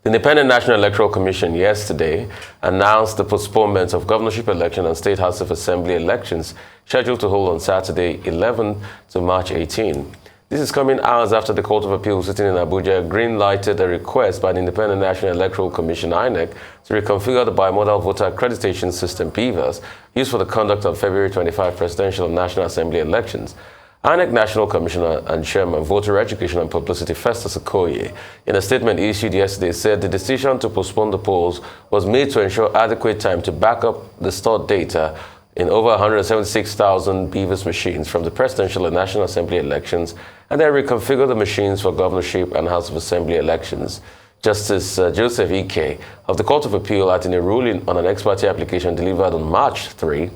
The Independent National Electoral Commission yesterday announced the postponement of governorship election and State House of Assembly elections scheduled to hold on Saturday 11 to March 18. This is coming hours after the Court of Appeal sitting in Abuja green-lighted a request by the Independent National Electoral Commission INEC to reconfigure the bimodal voter accreditation system (BVAS) used for the conduct of February 25 presidential and National Assembly elections. INEC National Commissioner and Chairman, Voter Education and Publicity, Festus Okoye, in a statement issued yesterday, said the decision to postpone the polls was made to ensure adequate time to back up the stored data in over 176,000 BVAS machines from the presidential and National Assembly elections, and then reconfigure the machines for governorship and House of Assembly elections. Justice Joseph Ike of the Court of Appeal, in a ruling on an ex parte application delivered on March 3,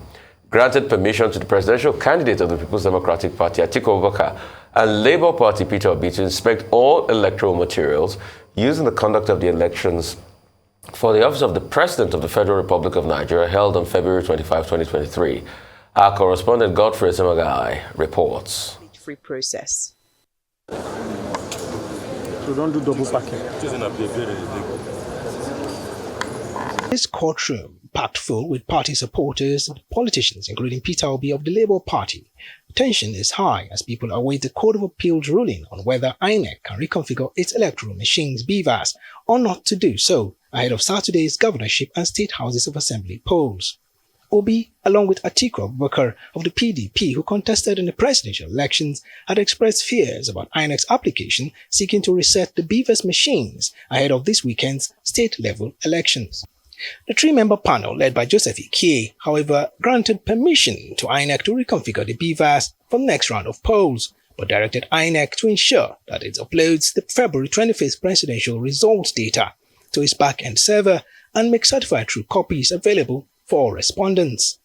granted permission to the presidential candidate of the People's Democratic Party, Atiku Abubakar, and Labour Party, Peter Obi, to inspect all electoral materials used in the conduct of the elections for the office of the President of the Federal Republic of Nigeria, held on February 25, 2023. Our correspondent Godfrey Semagai reports. Free process. So don't do double packing. This courtroom packed full with party supporters and politicians, including Peter Obi of the Labour Party. Tension is high as people await the Court of Appeal's ruling on whether INEC can reconfigure its electoral machines BVAS or not to do so ahead of Saturday's governorship and state houses of assembly polls. Obi, along with Atiku Abubakar of the PDP, who contested in the presidential elections, had expressed fears about INEC's application seeking to reset the BVAS machines ahead of this weekend's state-level elections. The three-member panel, led by Joseph Ike, however, granted permission to INEC to reconfigure the BVAS for the next round of polls, but directed INEC to ensure that it uploads the February 25th presidential results data to its back-end server and make certified true copies available for all respondents.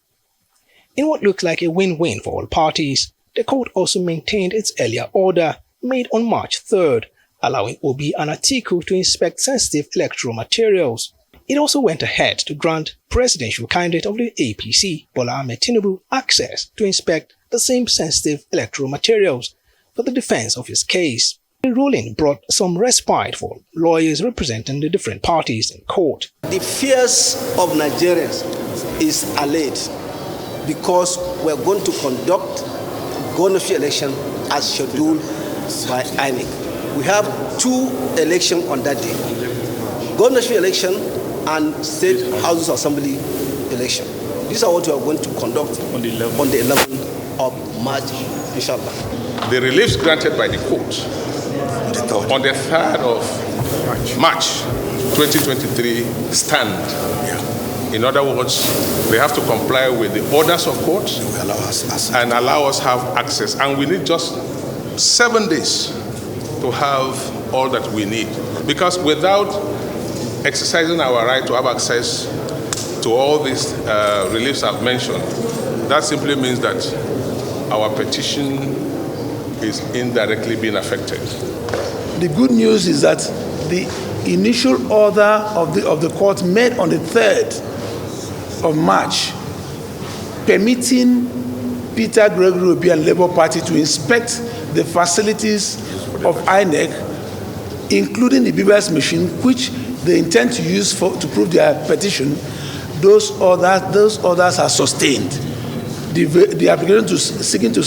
In what looked like a win-win for all parties, the court also maintained its earlier order made on March 3rd, allowing Obi and Atiku to inspect sensitive electoral materials. It also went ahead to grant presidential candidate of the APC, Bola Ahmed Tinubu, access to inspect the same sensitive electoral materials for the defense of his case. The ruling brought some respite for lawyers representing the different parties in court. The fears of Nigerians is allayed because we're going to conduct governorship election as scheduled by INEC. We have two elections on that day. Governorship election and state houses assembly election. These are what we are going to conduct on the 11th of March, inshallah. The reliefs granted by the court on the 3rd of March 2023 stand. In other words, they have to comply with the orders of court and allow us have access. And we need just 7 days to have all that we need. Because without exercising our right to have access to all these reliefs I've mentioned, that simply means that our petition is indirectly being affected. The good news is that the initial order of the court made on the 3rd of March, permitting Peter Gregory Obi and Labour Party to inspect the facilities of INEC, including the BVAS machine, which they intend to use to prove their petition. Those orders are sustained. The application seeking to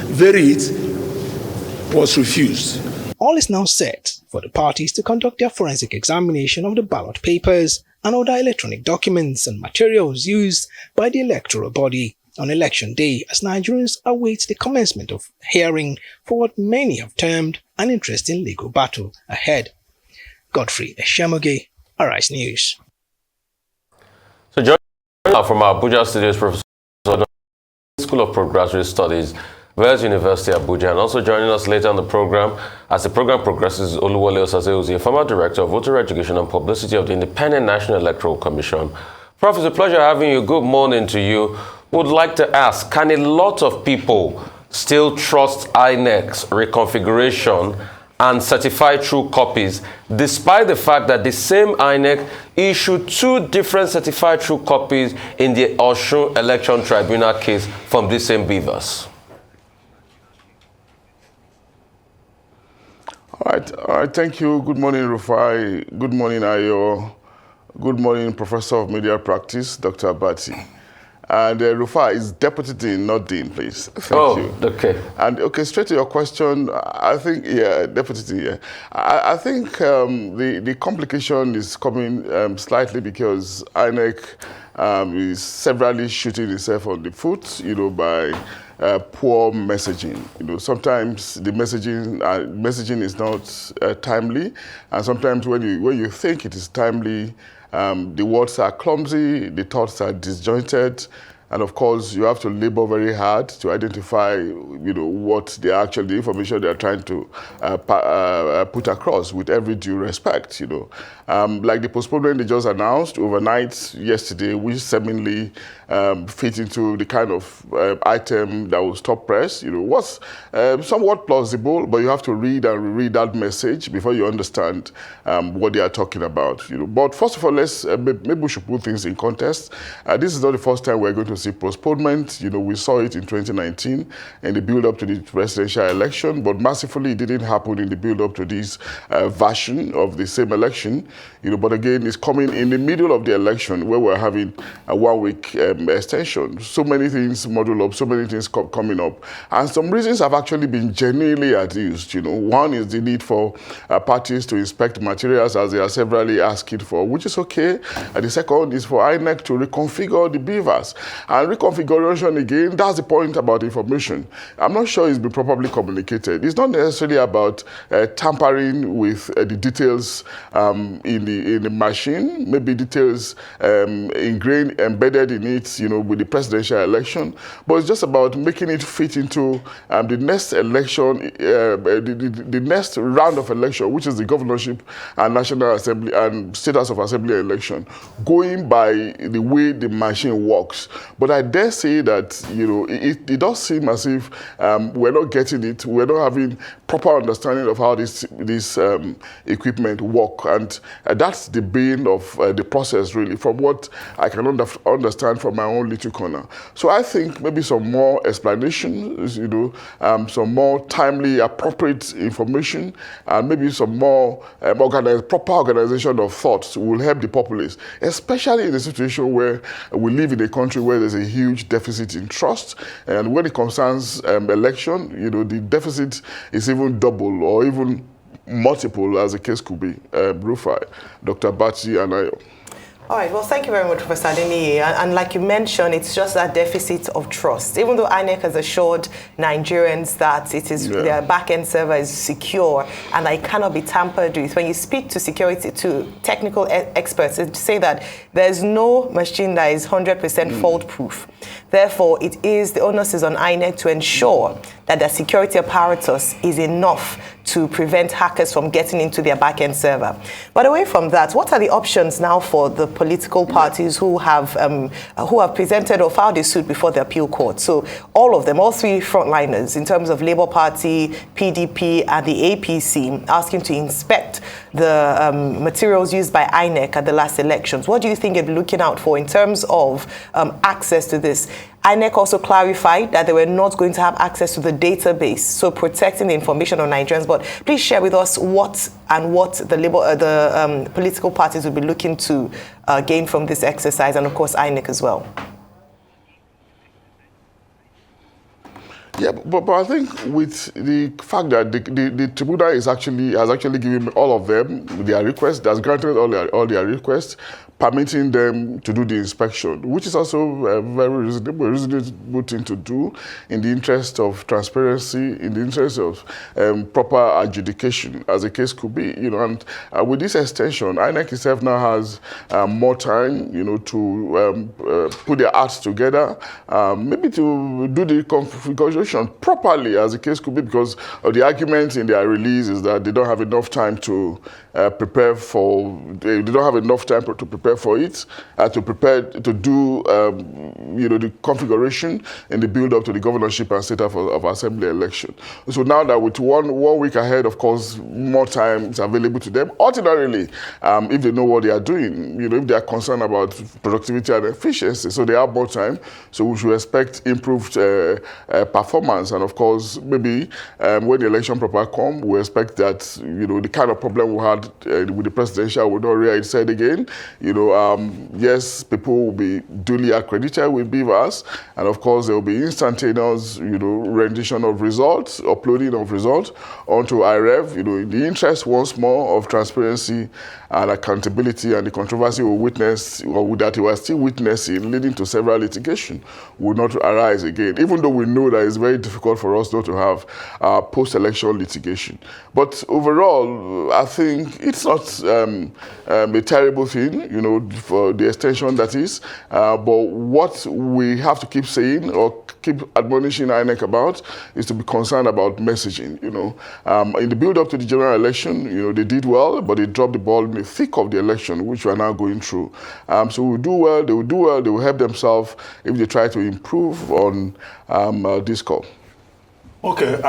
vary it was refused. All is now set for the parties to conduct their forensic examination of the ballot papers and other electronic documents and materials used by the electoral body on election day as Nigerians await the commencement of hearing for what many have termed an interesting legal battle ahead. Godfrey Eshemoge, Arise News. So joining us from our Abuja studios, Professor School of Postgraduate Studies, Wells University, Abuja, and also joining us later on the program as the program progresses is Oluwole Osaze-Ozie, a former director of Voter Education and Publicity of the Independent National Electoral Commission. Prof, it's a pleasure having you. Good morning to you. Would like to ask, can a lot of people still trust INEC's reconfiguration and certify true copies, despite the fact that the same INEC issued two different certified true copies in the Osun Election Tribunal case from the same BVAS? All right. Thank you. Good morning, Rufai. Good morning, Ayo. Good morning, Professor of Media Practice, Dr. Abati. And Rufai is Deputy Dean, not Dean, please. Thank you. Okay. And okay, straight to your question, I think, yeah, Deputy Dean, yeah. I think the complication is coming slightly because INEC is severally shooting itself on the foot, by poor messaging. Sometimes the messaging is not timely, and sometimes when you think it is timely, the words are clumsy, the thoughts are disjointed, and of course you have to labor very hard to identify, what the information they are trying to put across, with every due respect. Like the postponement they just announced overnight yesterday, which seemingly fit into the kind of item that will stop press, was somewhat plausible, but you have to read and reread that message before you understand what they are talking about. But first of all, maybe we should put things in context. This is not the first time we're going to see postponement. We saw it in 2019 in the build-up to the presidential election, but massively it didn't happen in the build-up to this version of the same election. But again, it's coming in the middle of the election where we're having a 1 week extension. So many things model up, so many things coming up. And some reasons have actually been genuinely adduced. One is the need for parties to inspect materials as they are severally asking for, which is okay. And the second is for INEC to reconfigure the beavers. And reconfiguration, again, that's the point about information. I'm not sure it's been properly communicated. It's not necessarily about tampering with the details in the machine, maybe details embedded in it, with the presidential election, but it's just about making it fit into the next election, the next round of election, which is the governorship and National Assembly and State House of Assembly election, going by the way the machine works. But I dare say that, it does seem as if we're not getting it, we're not having proper understanding of how this equipment work, and that's the bane of the process, really, from what I can understand from my own little corner. So I think maybe some more explanations, some more timely, appropriate information, and maybe some more proper organization of thoughts will help the populace, especially in a situation where we live in a country where there's a huge deficit in trust, and when it concerns election, the deficit is even double or even multiple, as the case could be. Rufai, Dr. Bachi, and I. All right, well, thank you very much, Professor Adeniyi. And like you mentioned, it's just that deficit of trust. Even though INEC has assured Nigerians that their back-end server is secure and that it cannot be tampered with, when you speak to technical experts, they say that there's no machine that is 100% fault-proof. Therefore, the onus is on INEC to ensure that the security apparatus is enough to prevent hackers from getting into their back-end server. But away from that, what are the options now for the political parties who have presented or filed a suit before the appeal court? So all of them, all three frontliners, in terms of Labour Party, PDP, and the APC, asking to inspect the materials used by INEC at the last elections. What do you think you'd be looking out for in terms of access to this? INEC also clarified that they were not going to have access to the database, so protecting the information on Nigerians. But please share with us what the political parties will be looking to gain from this exercise, and of course INEC as well. Yeah, but I think with the fact that the tribunal has actually given all of them their requests, has granted all their requests, permitting them to do the inspection, which is also a very reasonable thing to do in the interest of transparency, in the interest of proper adjudication, as the case could be. And with this extension, INEC itself now has more time, to put their acts together, maybe to do the configuration properly, as the case could be, because of the argument in their release is that they don't have enough time to prepare prepare for it, to prepare to do, the configuration and the build-up to the governorship and state of assembly election. So now that with one week ahead, of course, more time is available to them. Ordinarily, if they know what they are doing, if they are concerned about productivity and efficiency, so they have more time. So we should expect improved performance. And of course, maybe when the election proper come, we expect that, the kind of problem we had with the presidential will not rear its head again. Yes, people will be duly accredited with BVAS, and of course there will be instantaneous, rendition of results, uploading of results onto IREV, in the interest once more of transparency and accountability, and the controversy we witnessed, or that we are still witnessing, leading to several litigation, will not arise again, even though we know that it's very difficult for us not to have post-election litigation. But overall, I think it's not a terrible thing, for the extension that is, but what we have to keep saying or keep admonishing INEC about is to be concerned about messaging. In the build-up to the general election, they did well, but they dropped the ball in the thick of the election, which we are now going through. So we'll do well, they will do well, they will help themselves if they try to improve on this call. Okay,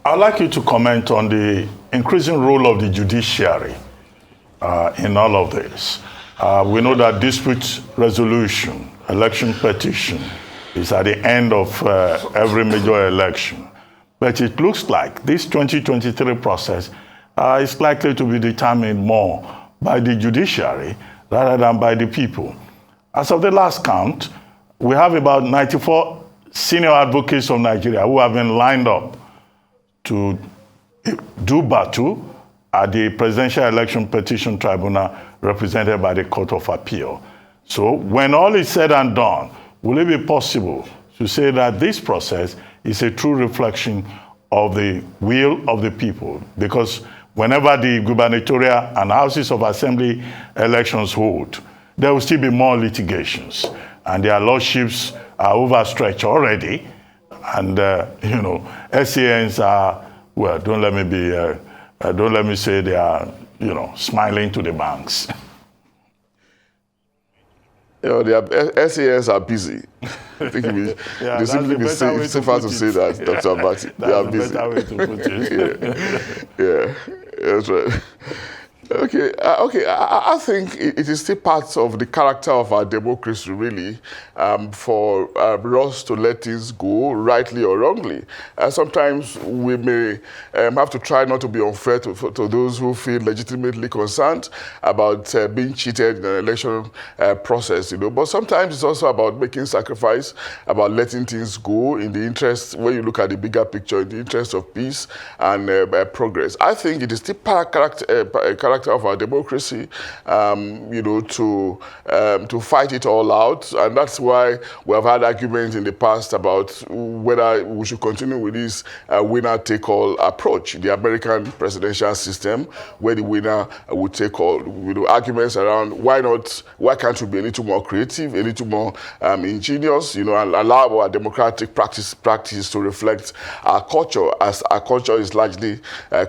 I'd like you to comment on the increasing role of the judiciary in all of this. We know that dispute resolution, election petition, is at the end of every major election. But it looks like this 2023 process is likely to be determined more by the judiciary rather than by the people. As of the last count, we have about 94 senior advocates of Nigeria who have been lined up to do battle at the Presidential Election Petition Tribunal represented by the Court of Appeal. So when all is said and done, will it be possible to say that this process is a true reflection of the will of the people? Because whenever the gubernatorial and houses of assembly elections hold, there will still be more litigations, and their lordships are overstretched already. And SANs are, well, don't let me say they are, smiling to the banks. The SANs are busy. I think they simply be safer to say that, Dr. Abati. They are busy. That's the better way to put it. Yeah, that's right. Okay. I think it is still part of the character of our democracy, really, for us to let things go, rightly or wrongly. Sometimes we may have to try not to be unfair to those who feel legitimately concerned about being cheated in an election process, But sometimes it's also about making sacrifice, about letting things go in the interest, when you look at the bigger picture, in the interest of peace and progress. I think it is still character of our democracy, to fight it all out, and that's why we have had arguments in the past about whether we should continue with this winner-take-all approach, the American presidential system, where the winner would take all. Arguments around why can't we be a little more creative, a little more ingenious, and allow our democratic practice to reflect our culture, as our culture is largely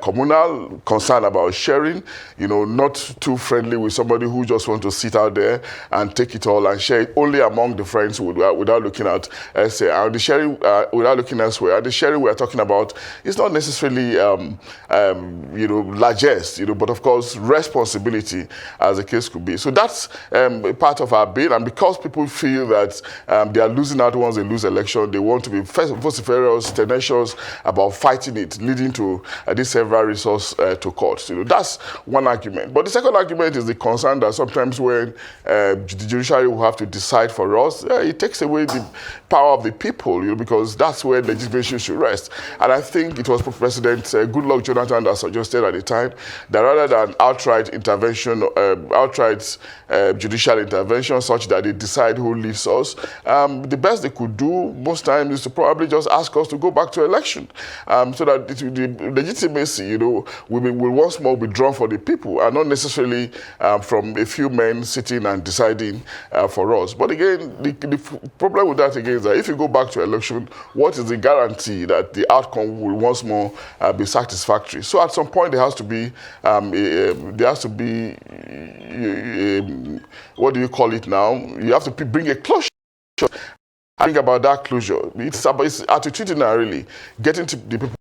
communal, concerned about sharing, not too friendly with somebody who just wants to sit out there and take it all and share it only among the friends without looking at, the sharing without looking elsewhere. And the sharing we are talking about is not necessarily, largesse, but of course responsibility, as the case could be. So that's part of our bid, and because people feel that they are losing out once they lose election, they want to be vociferous, tenacious about fighting it, leading to this several resource to courts. That's one argument. But the second argument is the concern that sometimes when the judiciary will have to decide for us, it takes away the power of the people, because that's where legislation should rest. And I think it was President Goodluck Jonathan that suggested at the time that rather than outright intervention, judicial intervention such that they decide who leads us, the best they could do most times is to probably just ask us to go back to election, so that the legitimacy, will once more be drawn for the people. people and not necessarily from a few men sitting and deciding for us. But again, the problem with that again is that if you go back to election, what is the guarantee that the outcome will once more be satisfactory? So at some point there has to be what do you call it now? You have to bring a closure. I think about that closure. It's attitudinal, really, getting to the people,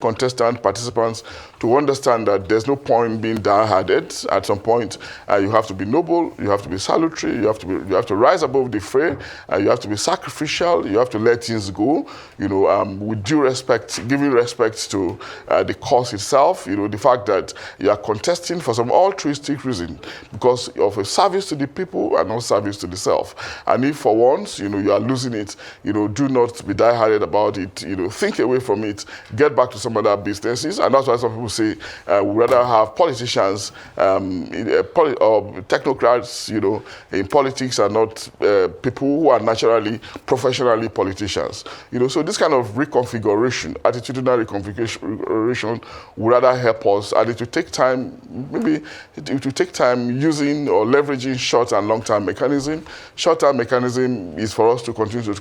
contestant participants, to understand that there's no point being downhearted. At some point, you have to be noble, you have to be salutary, you have to rise above the fray, you have to be sacrificial, you have to let things go, with due respect, giving respect to the cause itself, the fact that you are contesting for some altruistic reason because of a service to the people and not service to the self. And if for once, you are losing it, do not be dieharded about it, think away from it, get back to some other businesses. And that's why some people say we'd rather have politicians or technocrats, in politics and not people who are naturally, professionally politicians. So this kind of reconfiguration, attitudinal reconfiguration would rather help us, and it will take time, maybe it will take time using or leveraging short and long-term mechanism. Short-term mechanism is for us to continue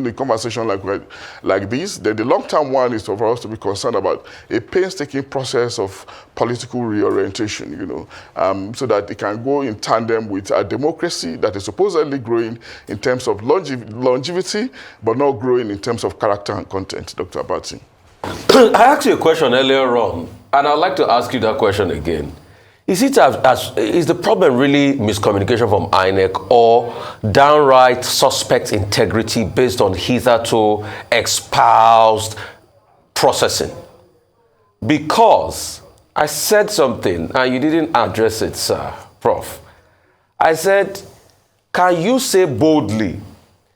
the conversation like this. Then the long-term one is for us to be concerned about a painstaking process of political reorientation, so that it can go in tandem with a democracy that is supposedly growing in terms of longevity, but not growing in terms of character and content. Dr. Abati. I asked you a question earlier on, and I'd like to ask you that question again. Is the problem really miscommunication from INEC or downright suspect integrity based on hitherto espoused processing? Because I said something and you didn't address it, sir, Prof. I said, can you say boldly,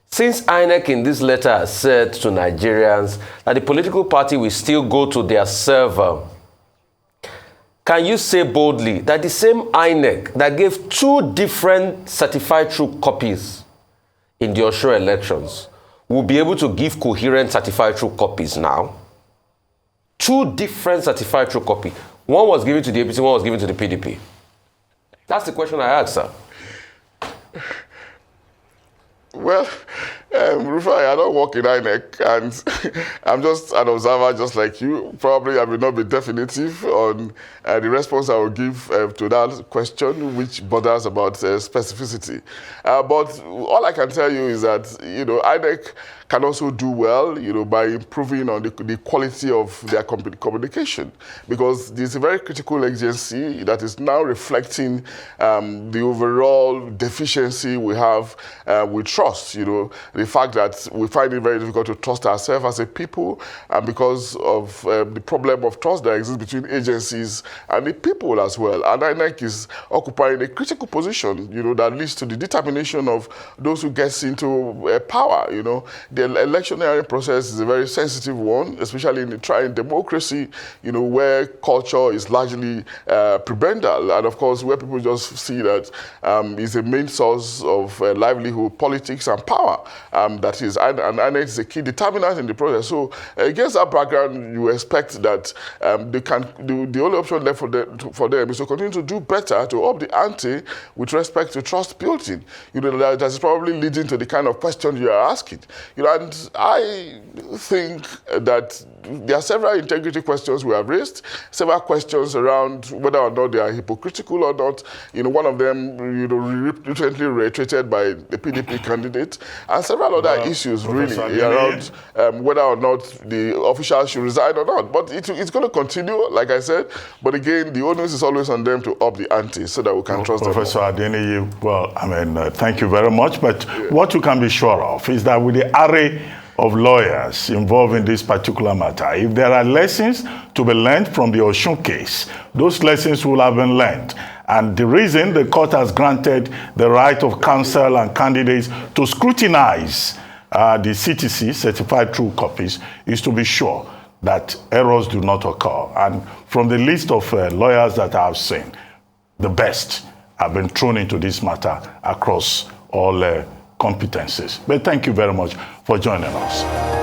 since INEC in this letter has said to Nigerians that the political party will still go to their server, can you say boldly that the same INEC that gave 2 different certified true copies in the Osun elections will be able to give coherent certified true copies now? 2 different certified true copies. One was given to the APC, one was given to the PDP. That's the question I asked, sir. Well, Rufai, I don't work in INEC, and I'm just an observer just like you. Probably I will not be definitive on the response I will give to that question, which borders about specificity. But all I can tell you is that, INEC can also do well, by improving on the quality of their communication, because this is a very critical agency that is now reflecting the overall deficiency we have with trust. The fact that we find it very difficult to trust ourselves as a people, and because of the problem of trust that exists between agencies and the people as well. And INEC is occupying a critical position, that leads to the determination of those who get into power. The electioneering process is a very sensitive one, especially in the trying democracy, where culture is largely prebendal, and of course where people just see that is a main source of livelihood, politics, and power. That is, and INEC is a key determinant in the process. So against that background, you expect that they can do, the only option left for them is to continue to do better, to up the ante with respect to trust building. That is probably leading to the kind of question you are asking. And I think that there are several integrity questions we have raised, several questions around whether or not they are hypocritical or not. One of them, recently reiterated by the PDP candidate, and several other issues really around whether or not the officials should resign or not. But it's going to continue, like I said. But again, the onus is always on them to up the ante so that we can trust them. Professor Adeniyi, thank you very much. But what you can be sure of is that with the array of lawyers involved in this particular matter, if there are lessons to be learned from the Osun case, those lessons will have been learned. And the reason the court has granted the right of counsel and candidates to scrutinize the CTC, certified true copies, is to be sure that errors do not occur. And from the list of lawyers that I have seen, the best have been thrown into this matter across all competencies. But thank you very much for joining us.